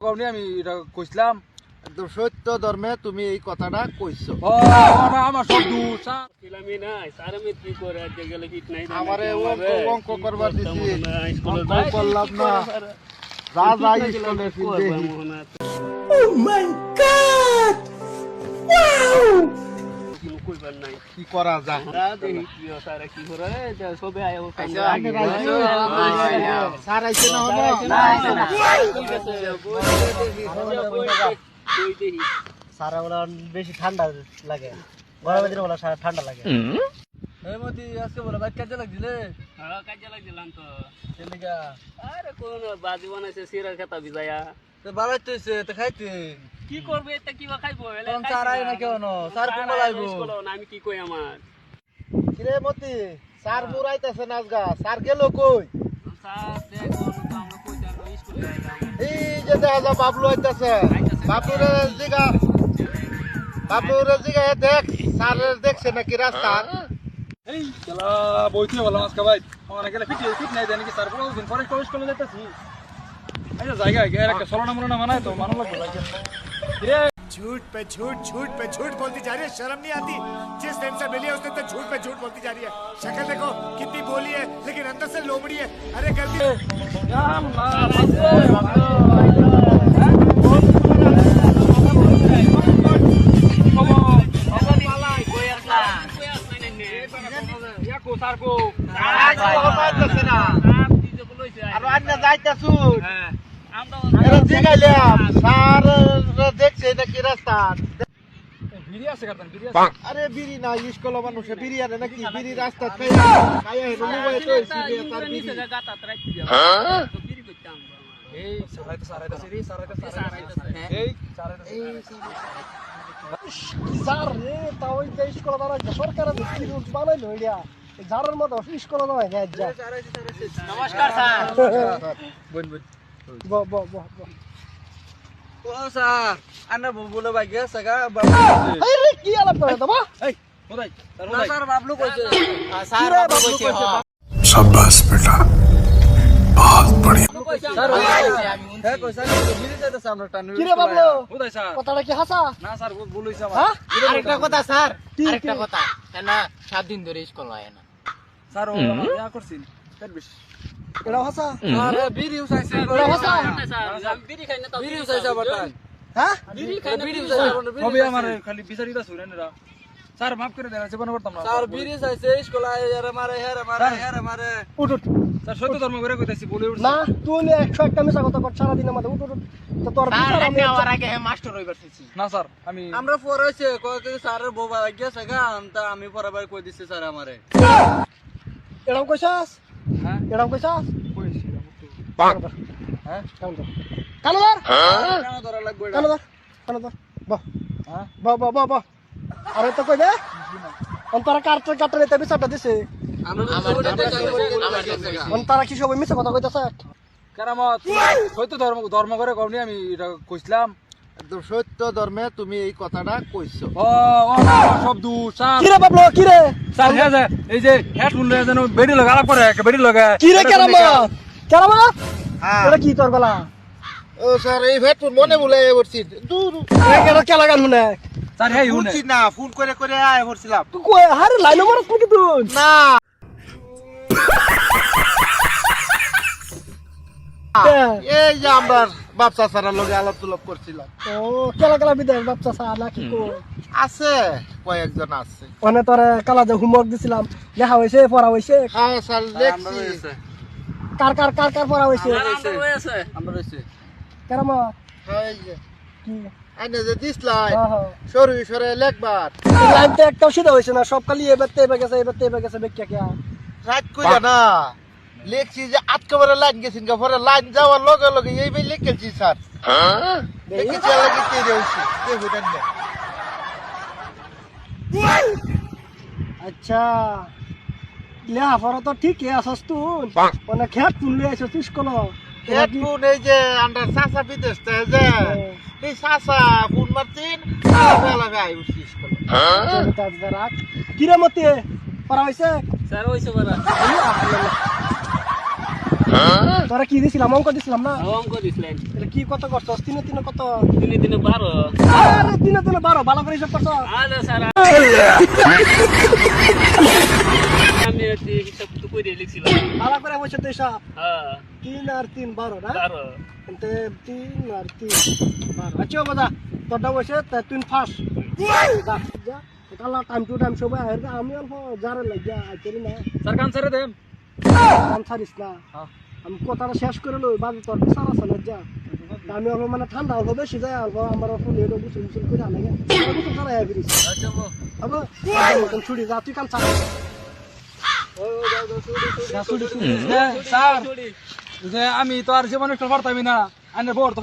আমি এটা কইছিলাম একদম সত্য ধর্মে তুমি এই কথাটা কইছো। আমার সব দোষ আমারে অঙ্ক করবার দিছি, অঙ্ক করলাম না, যা যা স্কুলে ফিরবে। Oh my God! Wow! কি করা যায়? স্যার আইছে না হলো? সারা বলা বেশি ঠান্ডা লাগে, গরমের দিনে বলা ঠান্ডা লাগে। আজকে বলে বাইক কাজে লাগছিলে কাজে লাগছিলাম তো। কেলিকা আরে কোন বাজি বানাইছে সিরার খেতা ভিজায়া। বাড়াইতে তো খাইতে কি করবে এটা কিবা খাইবো? তখন স্যার আই না কেন স্যার কোন লাইবো আমি কি কই আমার কিরে মতি, স্যার মুরাইতেছে নাচ গা, স্যার গেল কই? স্যার দেখো তো আমরা কই যাবো স্কুলে যাইলাম। এই যে দেখা যা বাবলু আইতাছে, বাবলুরে জিগা দেখ, স্যারের দেখছে নাকি রাস্তা? এই চলা বইতে বলা আজকে ভাই আমার গেলে ফিট নাই জানি কি স্যার বড় দিন পরে কলেজ কলেজ যাইতাছি আচ্ছা জায়গা এর একটা সরনা মরনা বানায় তো মানুষ লাগবে ভাই রে झूठ पे झूठ, झूठ पे झूठ बोलती जा रही है, शर्म नहीं आती? जिस दिन से मिली है उस दिन तक झूठ पे झूठ बोलती जा रही है। शक्ल देखो कितनी बोली है, लेकिन अंदर से लोमड़ी है। अरे गलती আর আন্না যাইতাছু এরা জিগাইলাম, স্যার দেখছে নাকি রাস্তা? বিড়ি আছে কারণ বিড়ি আছে আরে বিড়ি না, স্কুল মানুষে বিড়ি আনে নাকি? বিড়ি রাস্তা খাইয়া হেন মোবাইল তো সিবে তার বিড়ি। গাতা রাখতে দিও তো বিড়ি করতাম। এই সারাইতে এই সারাইতে স্যার রে তাও যে স্কুল বানাইছে সরকারের কি রুট বানাইলো এটা যারার মতো স্কুল বানাই না যা। নমস্কার স্যার। বল বল ব ব ব ও স্যার আন্না বলে ভাই গেছে গা আরে কি আলাপ করে দাও? এই হোদাই স্যার বাবলু কইছে স্যার বাবলু কইছে शाबाश बेटा, बहुत बढ़िया। স্যার হ্যাঁ কইছে বিড়ি যাইতাছে আমরা টানি কি রে বাবলু হোদাই স্যার কথাটা কি হাসা? না স্যার বলইছে আমার হ্যাঁ আরেকটা কথা স্যার, কি? আরেকটা কথা না 7 দিন ধরে স্কুল হয় না। স্যার ও ইয়া করছিন তার বেশ এটা হাসা? আরে বিড়ি উসাইছে এটা হাসা? স্যার বিড়ি খাই না তো বিড়ি উসাইছে বাটাই হ্যাঁ বিড়ি খাই না বিড়ি উসাইছে হবে আমার খালি বিচারিতা শুনেনরা স্যার মাফ করে দেন জীবন করতাম না স্যার বিড়ি চাইছে স্কুল আয় আরে মারে হেরে মারে উঠ উঠ স্যার সত্য ধর্ম করে কইতাছি বলে উঠছে না তুই 100 একটা মিছা কথা কর সারা দিনের মধ্যে উঠ উঠ তো তোর স্যার বিচার আমি আপনি আমার আগে মাস্টার হইবার চাইছি। না স্যার আমি আমরা পড়াইছে কয় স্যারের বউ গেছে গা, তা আমি পড়াবার কই দিছি স্যার আমারে। এরকম কইছাস? হ্যাঁ এরকম কইছাস? কইছি হ্যাঁ কানো ধর কেন ধরা লাগবে এটা? কানো ধর কানো ধর বাহ হ্যাঁ বাহ বাহ বাহ বাহ আরে তো কই দে অন্তরা কাটতে কাটতে তে বিচারটা দিছে আমরা অন্তরা কি সব মিছা কথা কইতাছে? কেরামত সত্য ধর্ম করে কওনি আমি এটা কইছিলাম একদম সত্য ধর্মে তুমি এই কথাটা কইছো। ও আমার সব দোষ স্যার কি রে বাবলু কি রে স্যার হ্যাঁ যে এই যে হেডফোন লয়ে যেন বেডি লগা আলাপ করে বেডি লগা কি রে কেরামত কেরামত হ্যাঁ এটা কি তোর গলা ও স্যার এই হেডফোন মনে ভুলে পড়ছি, দূর এটা কে লাগান মনে স্যার হ্যাঁ ইউনে শুনছি না, ফোন করে করে আয় পড়ছিলাম তুই কই আরে লাইন মারছ নাকি তুই না। এই যে আমরা বাপসা সারা লগে আলাপ তুলাপ করছিলাম, ও কেলা কেলা বিদায় বাচ্চা সা নাকি কই আছে কয়েকজন আছে। ওনে তোরে কালা যে হোমওয়ার্ক দিছিলাম লেখা হইছে পড়া হইছে হ্যাঁ স্যার দেখছি। কার কার কার কার পড়া হইছে আমরা রইছে কেরামত হ্যাঁ এই যে কি আইনে যে দিসলাই হ্যাঁ হ্যাঁ সরু সরে লেখবার লাইনটা একটাও সিধা হইছে না, সব খালি এবার গেছে বেক্কা কে রাত কইরা না লেখছি যে আটকাবারে লাইন গেছিন গা, পরে লাইন যাওয়ার লগে লগে এই বই লিখেছি স্যার। দেখেছি লাগে কে রইছে কে বুঝেন না। আচ্ছা লেহা পড়া তো ঠিকই আছস তুই মানে খেত তুললে আইছস তুই স্কুল হেডফোন এই যে আন্ডার সাসা বিদেশ থেকে যে এই সাসা ফোন মারতিন লাগে আই উঠছি স্কুলে। কিরে মতে পড়া হইছে স্যার হইছে বড় তোরা কি দিছিলাম অঙ্ক দিছিলাম না অঙ্ক দিছিলেন এটা কি কত করছস তিনে তিনে কত দিনে দিনে 12 আরে তিনে তিনে 12 ভালো করে হিসাব করছস আরে স্যার আমি হিসাব তো কইরে লিখছিলাম ভালো করে বসে তো হিসাব হ্যাঁ 3 আর 3 12 না 12 এতে 3 আর 3 12 আচ্ছা বাবা তোরটা বসে তুই ফার্স্ট যা যা কালা টাইম টু টাইম সবাই আর আমি অল্প জারে লাগিয়া আইতেরি না স্যার কান ছেড়ে দেন কাম ছাড়িস না আমি কথাটা শেষ করে লই বাজে তোর বিচার আছে না যা আমি অল্প মানে ঠান্ডা অল্প বেশি যায় অল্প আমার অল্প লেট গুছুল গুছুল করে আনে গুছুল ছাড়া আয় ফিরিস আচ্ছা আবো একদম ছুটি যা তুই কাম ছাড় স্যার যে আমি তো আর জীবনে একটা পারতামই না আনে বড় তো